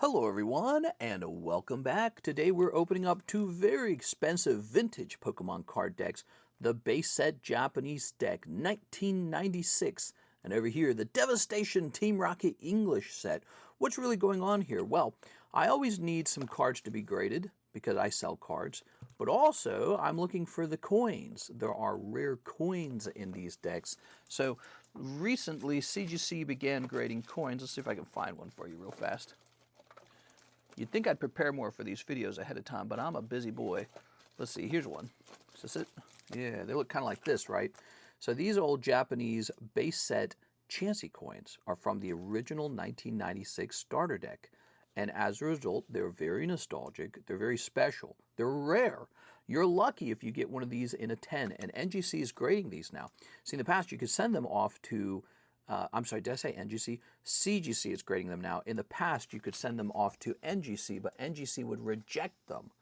Hello everyone, and welcome back. Today we're opening up two very expensive vintage Pokemon card decks. The Baset Japanese deck, 1996. And over here, the Devastation Team Rocket English set. What's really going on here? Well, I always need some cards to be graded, because I sell cards. But also, I'm looking for the coins. There are rare coins in these decks. So, recently, CGC began grading coins. Let's see if I can find one for you real fast. You'd think I'd prepare more for these videos ahead of time, but I'm a busy boy. Let's see, here's one. Is this it? Yeah, they look kind of like this, right? So these old Japanese base set Chansey coins are from the original 1996 starter deck. And as a result, they're very nostalgic, they're very special, they're rare. You're lucky if you get one of these in a 10, and NGC is grading these now. See, in the past, you could send them off to I'm sorry, did I say NGC? CGC is grading them now. In the past, you could send them off to NGC, but NGC would reject them.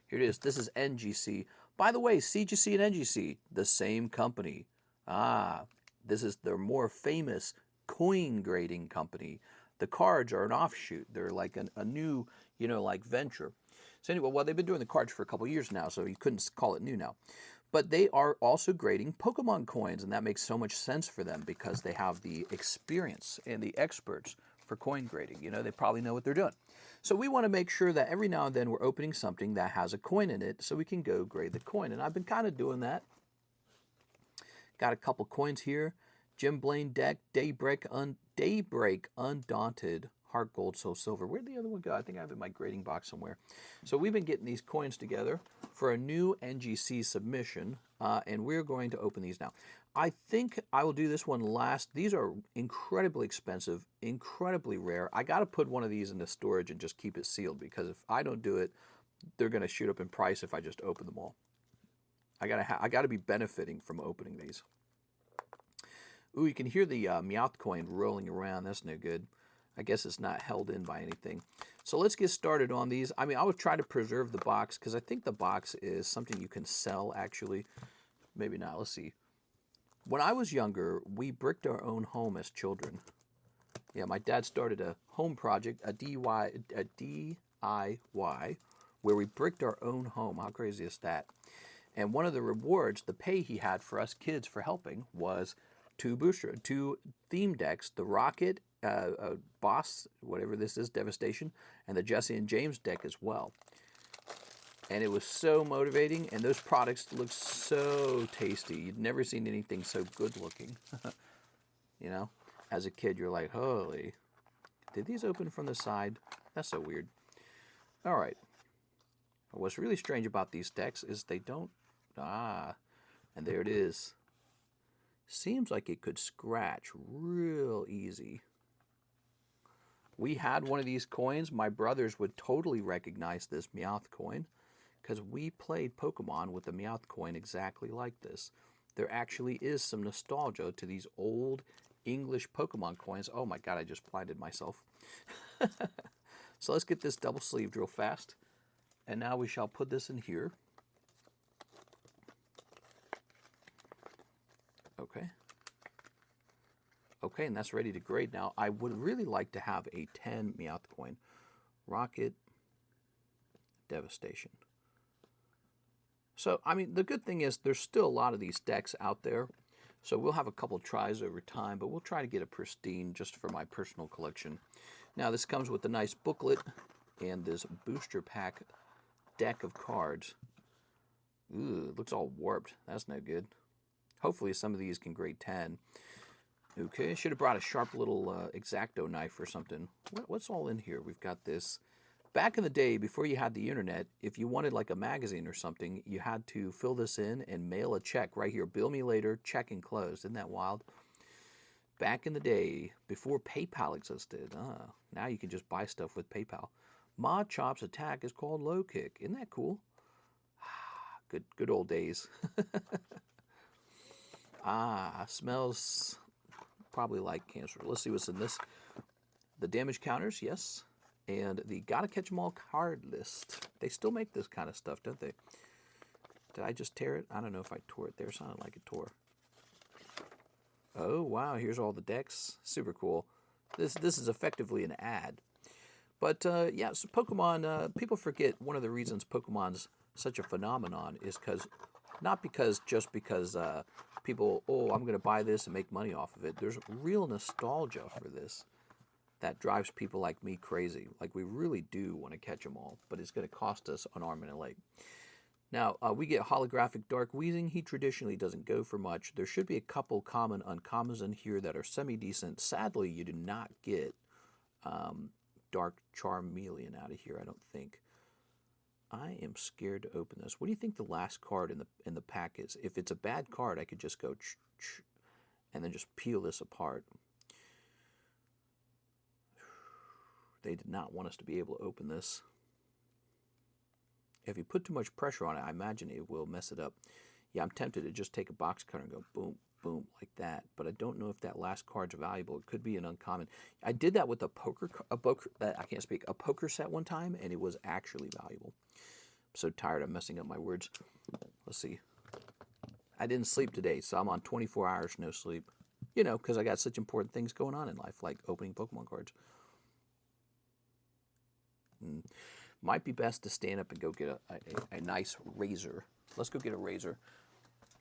Here it is. This is NGC. By the way, CGC and NGC, the same company. This is their more famous coin grading company. The cards are an offshoot. They're like a new, like venture. So anyway, well, they've been doing the cards for a couple years now, so you couldn't call it new now. But they are also grading Pokemon coins, and that makes so much sense for them because they have the experience and the experts for coin grading. They probably know what they're doing. So we want to make sure that every now and then we're opening something that has a coin in it so we can go grade the coin. And I've been kind of doing that. Got a couple coins here. Jim Blaine deck, Daybreak Undaunted, Heart Gold, Soul Silver. Where'd the other one go? I think I have it in my grading box somewhere. So we've been getting these coins together for a new NGC submission, and we're going to open these now. I think I will do this one last. These are incredibly expensive, incredibly rare. I got to put one of these into storage and just keep it sealed, because if I don't do it, they're going to shoot up in price if I just open them all. I gotta be benefiting from opening these. Ooh, you can hear the Meowth coin rolling around. That's no good. I guess it's not held in by anything. So let's get started on these. I mean, I would try to preserve the box because I think the box is something you can sell, actually. Maybe not. Let's see. When I was younger, we bricked our own home as children. Yeah, my dad started a home project, a DIY, where we bricked our own home. How crazy is that? And one of the rewards, the pay he had for us kids for helping, was two theme decks, the Rocket, Boss, whatever this is, Devastation, and the Jesse and James deck as well. And it was so motivating, and those products looked so tasty. You'd never seen anything so good looking. As a kid, you're like, holy, did these open from the side? That's so weird. All right. What's really strange about these decks is they don't, and there it is. Seems like it could scratch real easy. We had one of these coins. My brothers would totally recognize this Meowth coin because we played Pokemon with the Meowth coin exactly like this. There actually is some nostalgia to these old English Pokemon coins. Oh my god, I just blinded myself. So let's get this double sleeved real fast. And now we shall put this in here. Okay. Okay, and that's ready to grade now. I would really like to have a 10 Meowth coin. Rocket, Devastation. So, I mean, the good thing is there's still a lot of these decks out there. So we'll have a couple tries over time, but we'll try to get a pristine just for my personal collection. Now, this comes with a nice booklet and this booster pack deck of cards. Ooh, it looks all warped. That's no good. Hopefully some of these can grade 10. Okay, should have brought a sharp little X-Acto knife or something. What's all in here? We've got this. Back in the day, before you had the internet, if you wanted like a magazine or something, you had to fill this in and mail a check right here. Bill me later, check enclosed. Isn't that wild? Back in the day, before PayPal existed. Now you can just buy stuff with PayPal. Ma Chop's attack is called low kick. Isn't that cool? Good old days. Smells probably like cancer. Let's see what's in this. The damage counters, yes. And the Gotta Catch 'em All card list. They still make this kind of stuff, don't they? Did I just tear it? I don't know if I tore it there. Sounded like it tore. Oh, wow. Here's all the decks. Super cool. This is effectively an ad. But yeah, so Pokemon, people forget one of the reasons Pokemon's such a phenomenon is not just because people, oh, I'm going to buy this and make money off of it. There's real nostalgia for this that drives people like me crazy. Like, we really do want to catch them all, but it's going to cost us an arm and a leg. Now, we get holographic Dark Weezing. He traditionally doesn't go for much. There should be a couple common uncommons in here that are semi-decent. Sadly, you do not get Dark Charmeleon out of here, I don't think. I am scared to open this. What do you think the last card in the pack is? If it's a bad card, I could just go and then just peel this apart. They did not want us to be able to open this. If you put too much pressure on it, I imagine it will mess it up. Yeah, I'm tempted to just take a box cutter and go boom, boom, like that. But I don't know if that last card's valuable. It could be an uncommon. I did that with a poker set one time, and it was actually valuable. I'm so tired of messing up my words. Let's see. I didn't sleep today, so I'm on 24 hours no sleep. You know, because I got such important things going on in life, like opening Pokemon cards. Might be best to stand up and go get a nice razor. Let's go get a razor.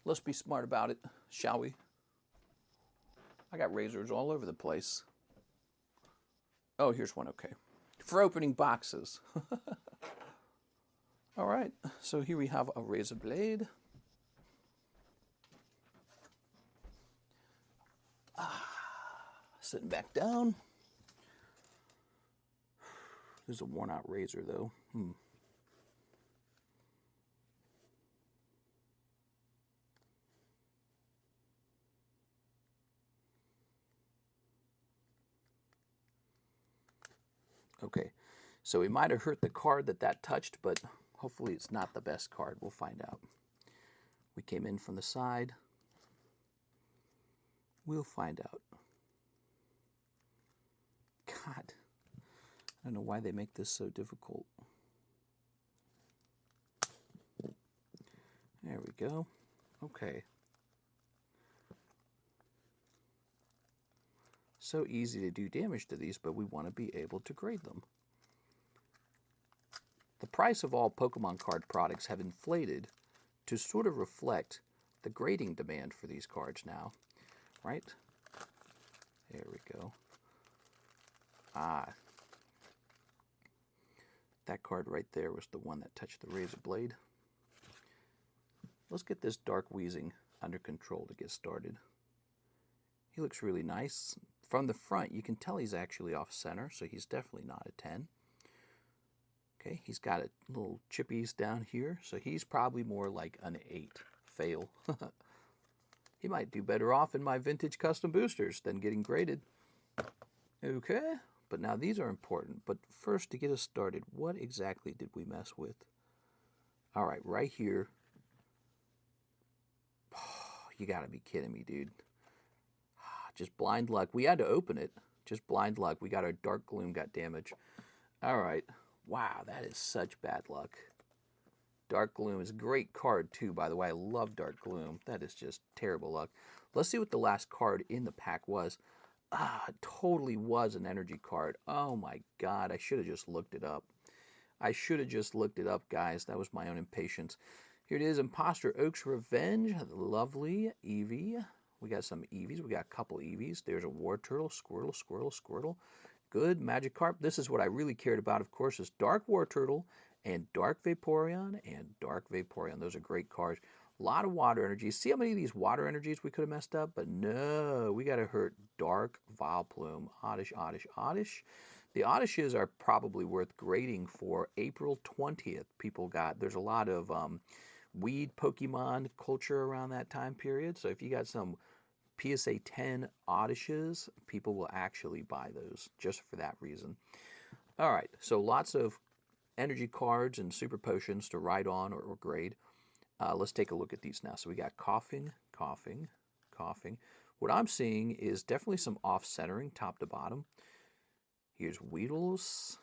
Let's be smart about it, shall we? I got razors all over the place. Oh, here's one, okay. For opening boxes. All right, so here we have a razor blade. Sitting back down. This is a worn out razor though. Okay, so we might have hurt the card that touched, but hopefully it's not the best card. We'll find out. We came in from the side. We'll find out. God, I don't know why they make this so difficult. There we go. Okay. So easy to do damage to these, but we want to be able to grade them. The price of all Pokemon card products have inflated to sort of reflect the grading demand for these cards now, right? There we go. That card right there was the one that touched the razor blade. Let's get this Dark Weezing under control to get started. He looks really nice. From the front, you can tell he's actually off center, so he's definitely not a 10. Okay, he's got a little chippies down here, so he's probably more like an 8. Fail. He might do better off in my vintage custom boosters than getting graded. Okay, but now these are important. But first, to get us started, what exactly did we mess with? All right, right here. Oh, you gotta be kidding me, dude. Just blind luck. We had to open it. Just blind luck. We got our Dark Gloom got damaged. All right. Wow, that is such bad luck. Dark Gloom is a great card, too, by the way. I love Dark Gloom. That is just terrible luck. Let's see what the last card in the pack was. It totally was an energy card. Oh, my God. I should have just looked it up. I should have just looked it up, guys. That was my own impatience. Here it is, Imposter Oak's Revenge. Lovely Eevee. We got some Eevees. We got a couple Eevees. There's a Wartortle, Squirtle. Good Magikarp. This is what I really cared about, of course, is Dark Wartortle and Dark Vaporeon and Dark Vaporeon. Those are great cards. A lot of water energies. See how many of these water energies we could have messed up? But no, we got to hurt Dark Vileplume. Oddish. The Oddishes are probably worth grading for April 20th. There's a lot of weed Pokemon culture around that time period. So if you got some PSA 10 Oddishes, people will actually buy those just for that reason. All right, so lots of energy cards and super potions to ride on or grade. Let's take a look at these now. So we got coughing. What I'm seeing is definitely some off-centering top to bottom. Here's Weedles.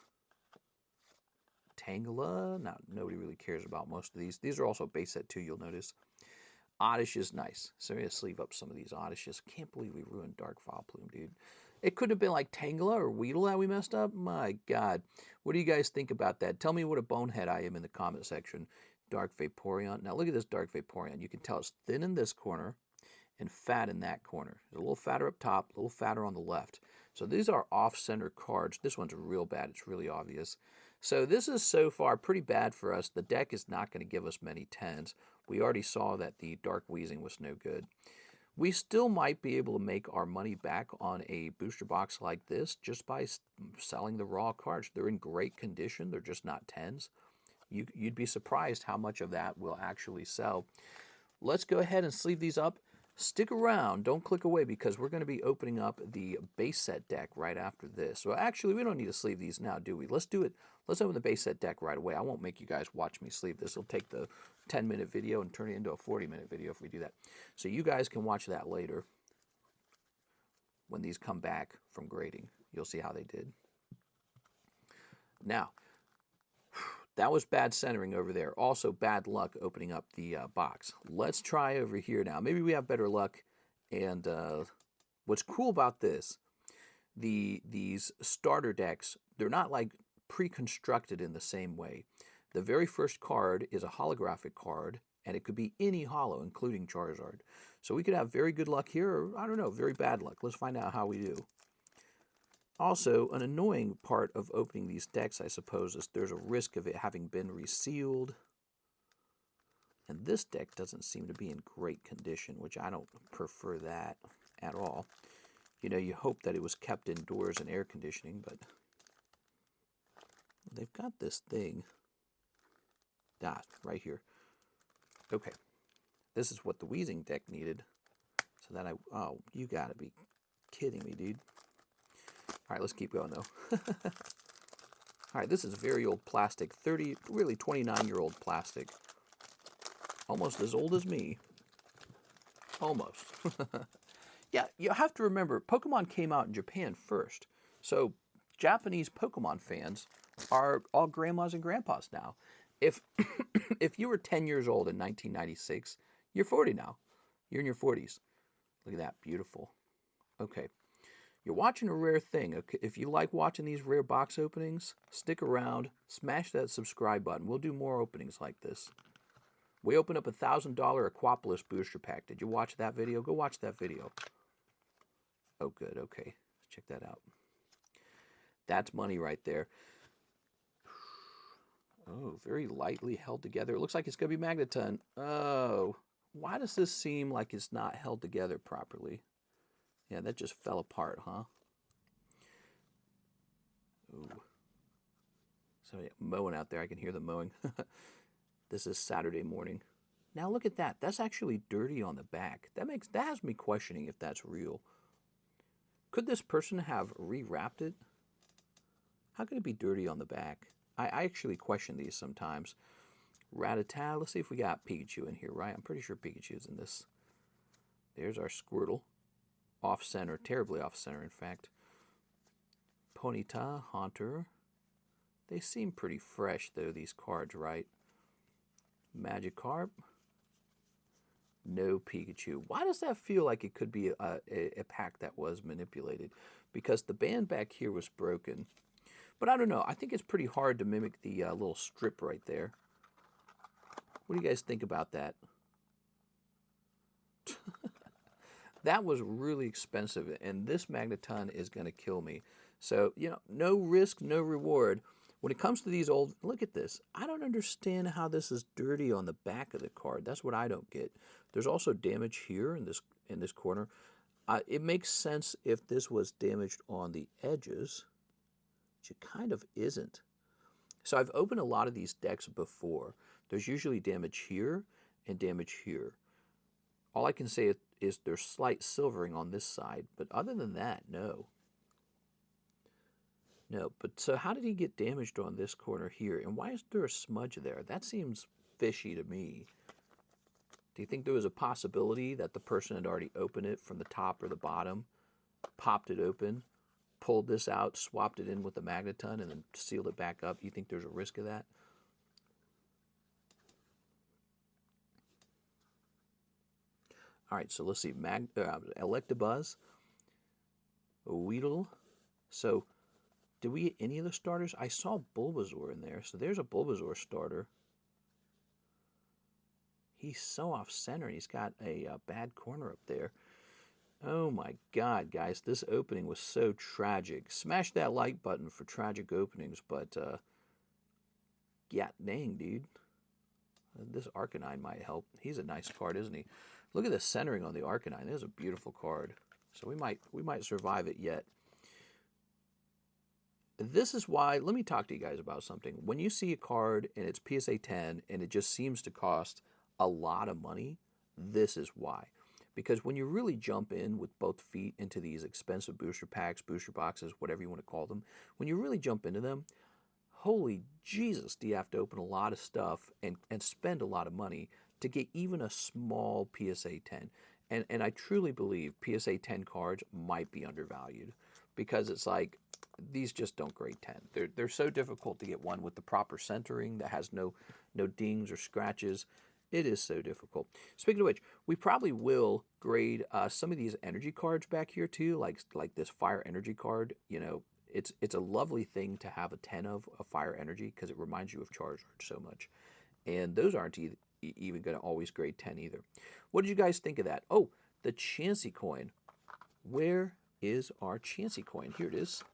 Tangela. Now, nobody really cares about most of these. These are also Baset too, you'll notice. Oddish is nice. So I'm going to sleeve up some of these Oddishes. Can't believe we ruined Dark Vileplume, dude. It could have been like Tangela or Weedle that we messed up. My God. What do you guys think about that? Tell me what a bonehead I am in the comment section. Dark Vaporeon. Now look at this Dark Vaporeon. You can tell it's thin in this corner and fat in that corner. There's a little fatter up top, a little fatter on the left. So these are off-center cards. This one's real bad. It's really obvious. So this is so far pretty bad for us. The deck is not going to give us many 10s. We already saw that the Dark Wheezing was no good. We still might be able to make our money back on a booster box like this just by selling the raw cards. They're in great condition. They're just not 10s. You'd be surprised how much of that will actually sell. Let's go ahead and sleeve these up. Stick around. Don't click away because we're going to be opening up the Baset deck right after this. So actually, we don't need to sleeve these now, do we? Let's do it. Let's open the Baset deck right away. I won't make you guys watch me sleeve this. It'll take the 10-minute video and turn it into a 40-minute video if we do that. So you guys can watch that later when these come back from grading. You'll see how they did. Now, that was bad centering over there. Also, bad luck opening up the box. Let's try over here now. Maybe we have better luck. And what's cool about this, these starter decks, they're not like pre-constructed in the same way. The very first card is a holographic card, and it could be any holo, including Charizard. So we could have very good luck here, or I don't know, very bad luck. Let's find out how we do. Also, an annoying part of opening these decks, I suppose, is there's a risk of it having been resealed. And this deck doesn't seem to be in great condition, which I don't prefer that at all. You know, you hope that it was kept indoors in air conditioning, but they've got this thing. Right here. Okay. This is what the Wheezing deck needed. So that oh, you gotta be kidding me, dude. All right, let's keep going, though. All right, this is very old plastic. Really 29-year-old plastic. Almost as old as me. Almost. Yeah, you have to remember, Pokemon came out in Japan first. So Japanese Pokemon fans are all grandmas and grandpas now. If if you were 10 years old in 1996, you're 40 now. You're in your 40s. Look at that, beautiful. Okay. You're watching a rare thing. Okay? If you like watching these rare box openings, stick around, smash that subscribe button. We'll do more openings like this. We opened up a $1,000 Aquapolis booster pack. Did you watch that video? Go watch that video. Oh, good. Okay. Let's check that out. That's money right there. Oh, very lightly held together. It looks like it's going to be Magneton. Oh, why does this seem like it's not held together properly? Yeah, that just fell apart, huh? Ooh. Somebody mowing out there. I can hear them mowing. This is Saturday morning. Now look at that. That's actually dirty on the back. That has me questioning if that's real. Could this person have rewrapped it? How could it be dirty on the back? I actually question these sometimes. Rattata. Let's see if we got Pikachu in here, right? I'm pretty sure Pikachu's in this. There's our Squirtle. Off-center. Terribly off-center, in fact. Ponyta, Haunter. They seem pretty fresh, though, these cards, right? Magikarp. No Pikachu. Why does that feel like it could be a pack that was manipulated? Because the band back here was broken. But I don't know. I think it's pretty hard to mimic the little strip right there. What do you guys think about that? That was really expensive, and this Magneton is going to kill me. So, you know, no risk, no reward. When it comes to these old... Look at this. I don't understand how this is dirty on the back of the card. That's what I don't get. There's also damage here in this corner. It makes sense if this was damaged on the edges, which it kind of isn't. So I've opened a lot of these decks before. There's usually damage here and damage here. All I can say is there's slight silvering on this side, but other than that, no. No, but so how did he get damaged on this corner here? And why is there a smudge there? That seems fishy to me. Do you think there was a possibility that the person had already opened it from the top or the bottom, popped it open, pulled this out, swapped it in with the Magneton, and then sealed it back up? You think there's a risk of that? All right, so let's see. Electabuzz. Weedle. So, did we get any of the starters? I saw Bulbasaur in there, so there's a Bulbasaur starter. He's so off-center, and he's got a bad corner up there. Oh my God, guys, this opening was so tragic. Smash that like button for tragic openings, but yeah, dang, dude. This Arcanine might help. He's a nice card, isn't he? Look at the centering on the Arcanine. This is a beautiful card. So we might survive it yet. This is why, let me talk to you guys about something. When you see a card and it's PSA 10 and it just seems to cost a lot of money, this is why. Because when you really jump in with both feet into these expensive booster packs, booster boxes, whatever you want to call them, when you really jump into them, holy Jesus, do you have to open a lot of stuff and spend a lot of money to get even a small PSA 10. And I truly believe PSA 10 cards might be undervalued because it's like, these just don't grade 10. They're so difficult to get one with the proper centering that has no dings or scratches. It is so difficult. Speaking of which, we probably will grade some of these energy cards back here too, like this fire energy card. You know, it's a lovely thing to have a 10 of a fire energy because it reminds you of Charizard so much. And those aren't even going to always grade 10 either. What did you guys think of that? Oh, the Chansey coin. Where is our Chansey coin? Here it is.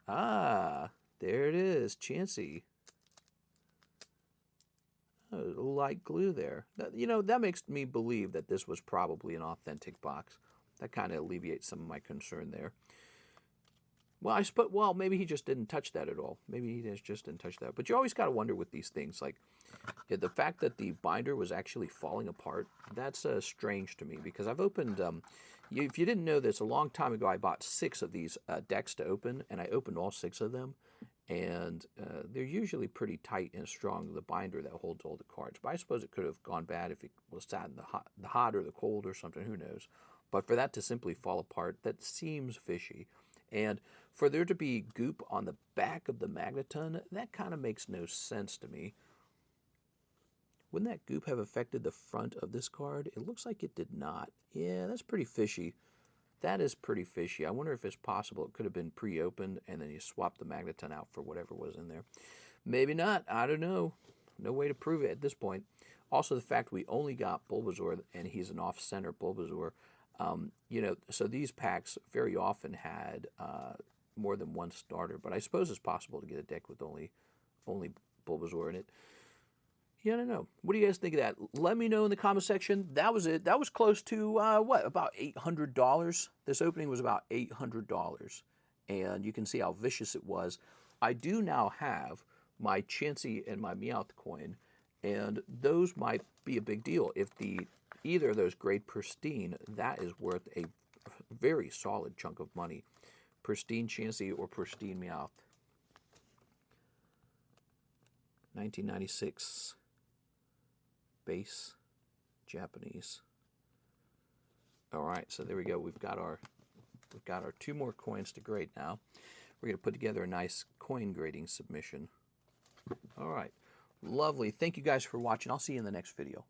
Ah, there it is, Chansey. Oh, a little light glue there. You know, that makes me believe that this was probably an authentic box. That kind of alleviates some of my concern there. Well, maybe he just didn't touch that at all. Maybe he just didn't touch that. But you always got to wonder with these things, like the fact that the binder was actually falling apart, that's strange to me because I've opened, if you didn't know this, a long time ago I bought 6 of these decks to open, and I opened all 6 of them, and they're usually pretty tight and strong, the binder that holds all the cards. But I suppose it could have gone bad if it was sat in the hot or the cold or something, who knows. But for that to simply fall apart, that seems fishy. And for there to be goop on the back of the Magneton, that kind of makes no sense to me. Wouldn't that goop have affected the front of this card? It looks like it did not. Yeah, that's pretty fishy. That is pretty fishy. I wonder if it's possible it could have been pre-opened and then you swapped the Magneton out for whatever was in there. Maybe not. I don't know. No way to prove it at this point. Also, the fact we only got Bulbasaur and he's an off-center Bulbasaur. You know, so these packs very often had more than one starter, but I suppose it's possible to get a deck with only Bulbasaur in it. Yeah, I don't know. What do you guys think of that? Let me know in the comment section. That was it. That was close to, what, about $800? This opening was about $800. And you can see how vicious it was. I do now have my Chansey and my Meowth coin, and those might be a big deal. If either of those grade pristine, that is worth a very solid chunk of money. Pristine Chansey or pristine Meowth. 1996. Base Japanese. All right, so there we go. We've got our 2 more coins to grade now. We're going to put together a nice coin grading submission. All right, lovely. Thank you guys for watching. I'll see you in the next video.